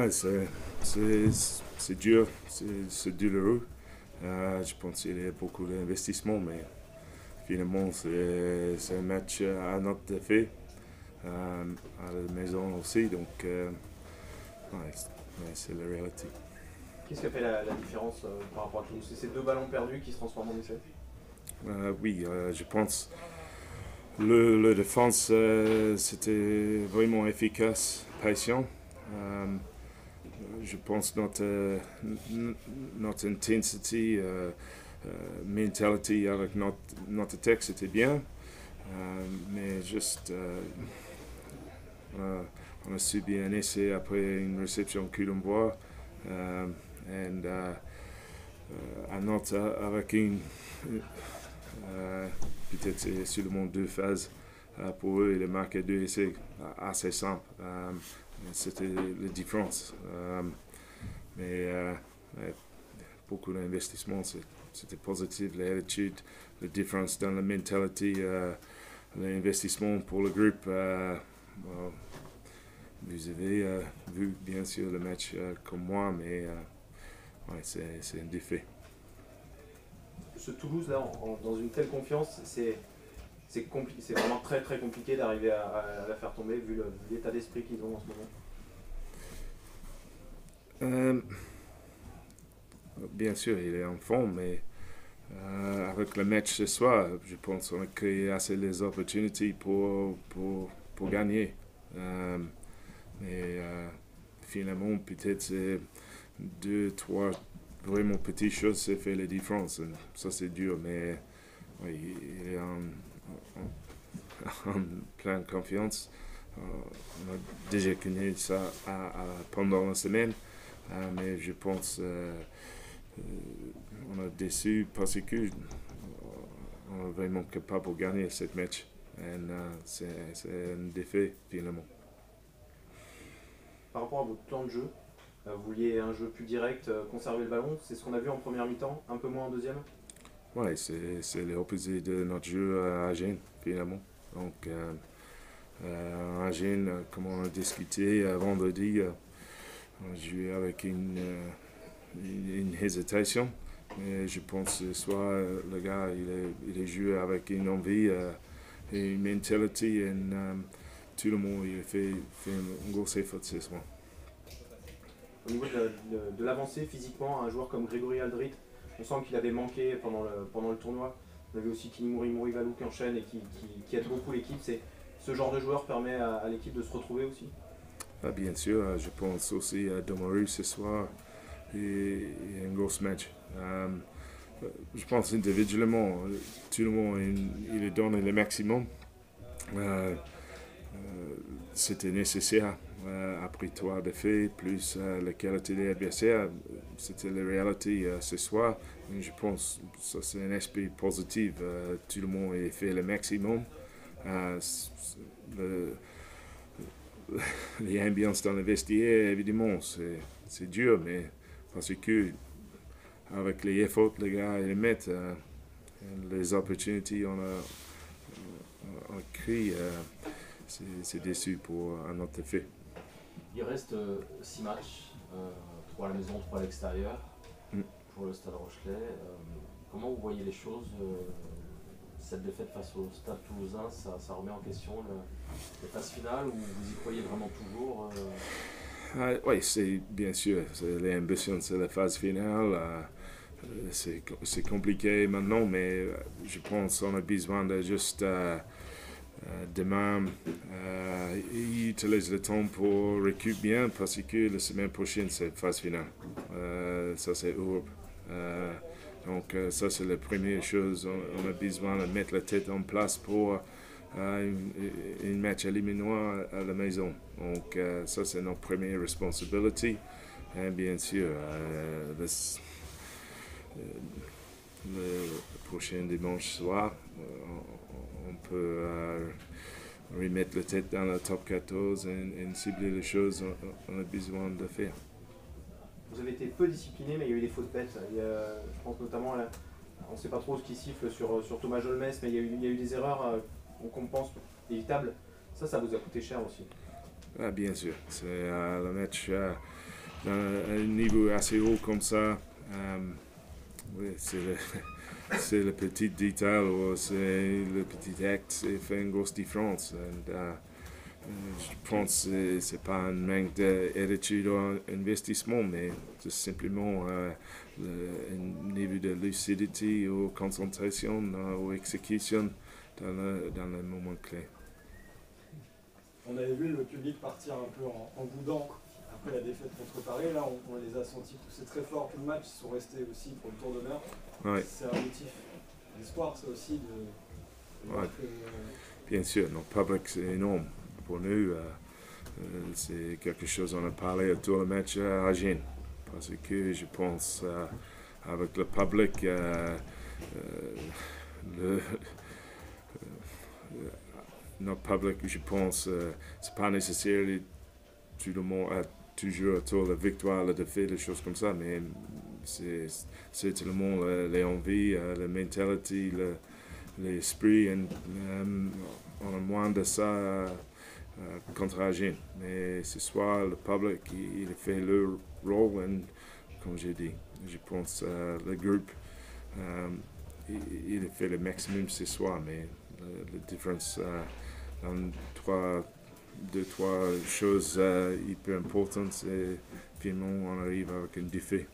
Ouais, c'est dur, c'est douloureux. Je pense qu'il y a beaucoup d'investissement, mais finalement, c'est un match à notre défait, à la maison aussi, donc ouais, c'est la réalité. Qu'est-ce qui a fait la différence par rapport à Toulouse? C'est ces deux ballons perdus qui se transforment en essai? Oui, je pense le défense, c'était vraiment efficace, patient. Euh, je pense notre intensity, mentality avec notre attaque, c'était bien. Mais juste, on a subi un essai après une réception coup d'envoi. Et à notre, avec une, euh, peut-être c'est seulement deux phases pour eux, il a marqué deux essais assez simples. C'était la différence. Mais beaucoup d'investissement, c'était positif, l'attitude, la différence dans la mentalité, l'investissement pour le groupe. Well, vous avez vu bien sûr le match comme moi, mais ouais, c'est un défi. Ce Toulouse là, dans une telle confiance, c'est vraiment très très compliqué d'arriver à la faire tomber vu l'état d'esprit qu'ils ont en ce moment. Euh, Bien sûr, il est en forme, mais avec le match ce soir, je pense qu'on a créé assez les opportunités pour gagner. Mais finalement, peut-être c'est deux, trois vraiment petites choses qui fait la différence. Ça, c'est dur, mais oui, il est en pleine confiance. On a déjà connu ça pendant la semaine, mais je pense on a déçu parce que on est vraiment capable de gagner cette match. Et c'est un défi finalement. Par rapport à votre plan de jeu, vous vouliez un jeu plus direct, conserver le ballon, c'est ce qu'on a vu en première mi-temps, un peu moins en deuxième? Ouais, c'est l'opposé de notre jeu à Agen finalement. Donc, Agen, comme on a discuté vendredi, on a joué avec une hésitation. Mais je pense que soit le gars, il est joué avec une envie, une mentalité, et tout le monde il fait un gros effort ce soir. Au niveau de l'avancée physiquement, un joueur comme Grégory Aldrit, on sent qu'il avait manqué pendant le tournoi. On a vu aussi Kinimuri Morivalou qui enchaîne et qui aide beaucoup l'équipe. Ce genre de joueur permet à l'équipe de se retrouver aussi. Ah, bien sûr, je pense aussi à Domaru ce soir et un gros match. Je pense individuellement, tout le monde il donne le maximum. Euh, C'était nécessaire. Après trois défaites, plus la qualité des adversaires, c'était la réalité ce soir. Et je pense que ça c'est un aspect positif. Tout le monde a fait le maximum. Euh, le, les ambiances dans le vestiaire, évidemment, c'est dur, mais parce que avec les efforts que les gars ils mettent, les opportunités on a créé, c'est déçu pour un autre effet. Il reste 6 matchs, 3 à la maison, 3 à l'extérieur, Mm. pour le Stade Rochelais. Comment vous voyez les choses cette défaite face au Stade Toulousain, ça remet en question les phases finales ou vous y croyez vraiment toujours Oui, c'est bien sûr, c'est l'ambition, c'est la phase finale. C'est compliqué maintenant, mais je pense qu'on a besoin de juste demain utiliser le temps pour récupérer bien parce que la semaine prochaine c'est phase finale. Ça c'est Europe. Donc ça c'est la première chose. On a besoin de mettre la tête en place pour une match éliminatoire à la maison. Donc ça c'est notre première responsabilité. Et bien sûr, le prochain dimanche soir, on peut remettre la tête dans la top 14 et cibler les choses qu'on a besoin de faire. Vous avez été peu discipliné, mais il y a eu des fautes bêtes. Je pense notamment, on ne sait pas trop ce qui siffle sur Thomas Jolmes, mais il y a eu des erreurs qu'on pense évitables. Ça vous a coûté cher aussi. Ah, bien sûr, c'est le match un niveau assez haut comme ça, oui, c'est le petit détail ou c'est le petit acte qui fait une grosse différence. Je pense que ce n'est pas un manque d'études ou d'investissement, mais c'est simplement un niveau de lucidité ou concentration ou exécution dans le moment clé. On avait vu le public partir un peu en boudant après la défaite contre Paris. Là, on les a sentis pousser très fort tout le match. Ils sont restés aussi pour le tour d'honneur. Ouais. C'est un motif d'espoir, ça aussi. Ouais. Bien sûr, notre public, c'est énorme. Pour nous, c'est quelque chose qu'on a parlé autour du match à Agen. Parce que je pense, avec le public, notre public, je pense, c'est pas nécessaire tout le monde a toujours autour de la victoire, la défaite, des choses comme ça, mais c'est tout le monde, les envies, la mentalité, l'esprit, et on a moins de ça contre Agen. Mais ce soir, le public, il a fait leur rôle, et comme j'ai dit, je pense le groupe, il a fait le maximum ce soir, mais la différence dans deux, trois choses hyper importantes, c'est finalement on arrive avec un défi.